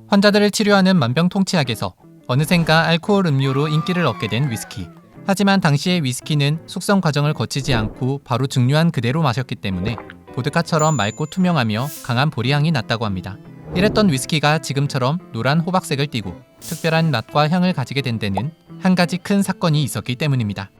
환자들을 치료하는 만병통치약에서 어느샌가 알코올 음료로 인기를 얻게 된 위스키. 하지만 당시의 위스키는 숙성 과정을 거치지 않고 바로 증류한 그대로 마셨기 때문에 보드카처럼 맑고 투명하며 강한 보리향이 났다고 합니다. 이랬던 위스키가 지금처럼 노란 호박색을 띠고 특별한 맛과 향을 가지게 된 데는 한 가지 큰 사건이 있었기 때문입니다.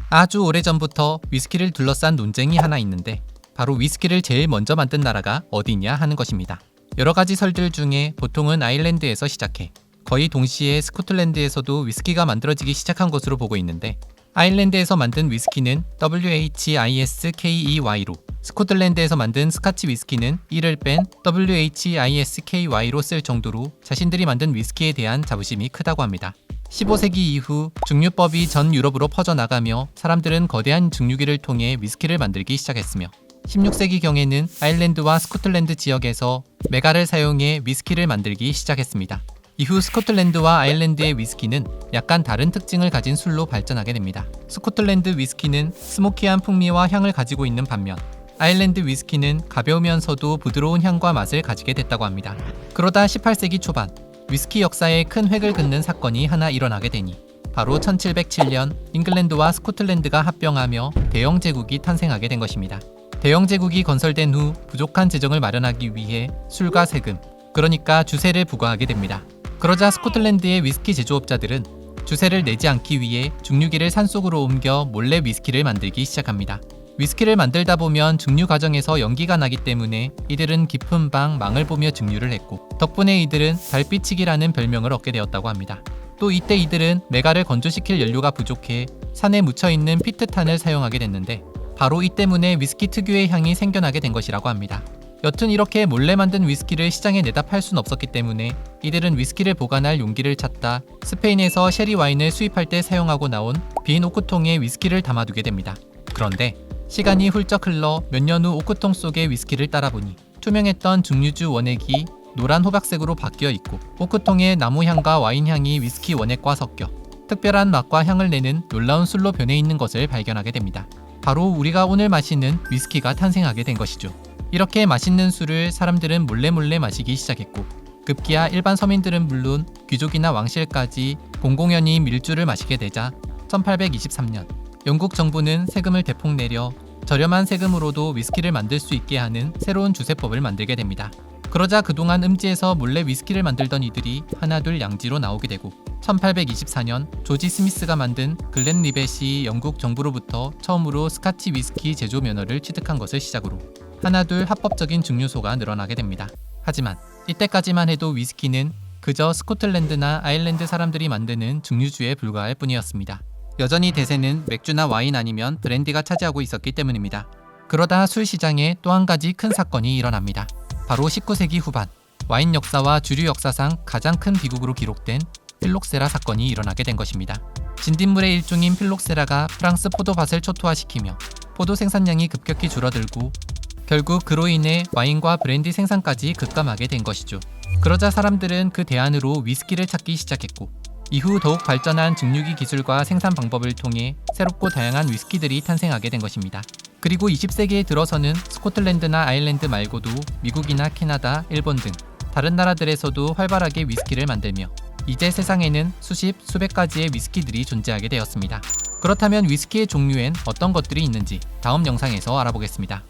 아주 오래전부터 위스키를 둘러싼 논쟁이 하나 있는데 바로 위스키를 제일 먼저 만든 나라가 어디냐 하는 것입니다. 여러 가지 설들 중에 보통은 아일랜드에서 시작해 거의 동시에 스코틀랜드에서도 위스키가 만들어지기 시작한 것으로 보고 있는데 아일랜드에서 만든 위스키는 WHISKEY로 스코틀랜드에서 만든 스카치 위스키는 이를 뺀 WHISKY로 쓸 정도로 자신들이 만든 위스키에 대한 자부심이 크다고 합니다. 15세기 이후 증류법이 전 유럽으로 퍼져나가며 사람들은 거대한 증류기를 통해 위스키를 만들기 시작했으며 16세기경에는 아일랜드와 스코틀랜드 지역에서 메가를 사용해 위스키를 만들기 시작했습니다. 이후 스코틀랜드와 아일랜드의 위스키는 약간 다른 특징을 가진 술로 발전하게 됩니다. 스코틀랜드 위스키는 스모키한 풍미와 향을 가지고 있는 반면 아일랜드 위스키는 가벼우면서도 부드러운 향과 맛을 가지게 됐다고 합니다. 그러다 18세기 초반 위스키 역사에 큰 획을 긋는 사건이 하나 일어나게 되니 바로 1707년 잉글랜드와 스코틀랜드가 합병하며 대영 제국이 탄생하게 된 것입니다. 대영 제국이 건설된 후 부족한 재정을 마련하기 위해 술과 세금, 그러니까 주세를 부과하게 됩니다. 그러자 스코틀랜드의 위스키 제조업자들은 주세를 내지 않기 위해 증류기를 산속으로 옮겨 몰래 위스키를 만들기 시작합니다. 위스키를 만들다 보면 증류 과정에서 연기가 나기 때문에 이들은 깊은 방 망을 보며 증류를 했고 덕분에 이들은 달빛이기라는 별명을 얻게 되었다고 합니다. 또 이때 이들은 메가를 건조시킬 연료가 부족해 산에 묻혀있는 피트탄을 사용하게 됐는데 바로 이 때문에 위스키 특유의 향이 생겨나게 된 것이라고 합니다. 여튼 이렇게 몰래 만든 위스키를 시장에 내다 팔 순 없었기 때문에 이들은 위스키를 보관할 용기를 찾다 스페인에서 셰리 와인을 수입할 때 사용하고 나온 빈 오크통에 위스키를 담아두게 됩니다. 그런데 시간이 훌쩍 흘러 몇 년 후 오크통 속의 위스키를 따라보니 투명했던 증류주 원액이 노란 호박색으로 바뀌어 있고 오크통의 나무향과 와인향이 위스키 원액과 섞여 특별한 맛과 향을 내는 놀라운 술로 변해 있는 것을 발견하게 됩니다. 바로 우리가 오늘 마시는 위스키가 탄생하게 된 것이죠. 이렇게 맛있는 술을 사람들은 몰래 마시기 시작했고 급기야 일반 서민들은 물론 귀족이나 왕실까지 공공연히 밀주를 마시게 되자 1823년 영국 정부는 세금을 대폭 내려 저렴한 세금으로도 위스키를 만들 수 있게 하는 새로운 주세법을 만들게 됩니다. 그러자 그동안 음지에서 몰래 위스키를 만들던 이들이 하나둘 양지로 나오게 되고 1824년 조지 스미스가 만든 글렌 리벳이 영국 정부로부터 처음으로 스카치 위스키 제조 면허를 취득한 것을 시작으로 하나둘 합법적인 증류소가 늘어나게 됩니다. 하지만 이때까지만 해도 위스키는 그저 스코틀랜드나 아일랜드 사람들이 만드는 증류주에 불과할 뿐이었습니다. 여전히 대세는 맥주나 와인 아니면 브랜디가 차지하고 있었기 때문입니다. 그러다 술 시장에 또 한 가지 큰 사건이 일어납니다. 바로 19세기 후반 와인 역사와 주류 역사상 가장 큰 비극으로 기록된 필록세라 사건이 일어나게 된 것입니다. 진딧물의 일종인 필록세라가 프랑스 포도밭을 초토화시키며 포도 생산량이 급격히 줄어들고 결국 그로 인해 와인과 브랜디 생산까지 급감하게 된 것이죠. 그러자 사람들은 그 대안으로 위스키를 찾기 시작했고 이후 더욱 발전한 증류기 기술과 생산 방법을 통해 새롭고 다양한 위스키들이 탄생하게 된 것입니다. 그리고 20세기에 들어서는 스코틀랜드나 아일랜드 말고도 미국이나 캐나다, 일본 등 다른 나라들에서도 활발하게 위스키를 만들며 이제 세상에는 수십, 수백 가지의 위스키들이 존재하게 되었습니다. 그렇다면 위스키의 종류엔 어떤 것들이 있는지 다음 영상에서 알아보겠습니다.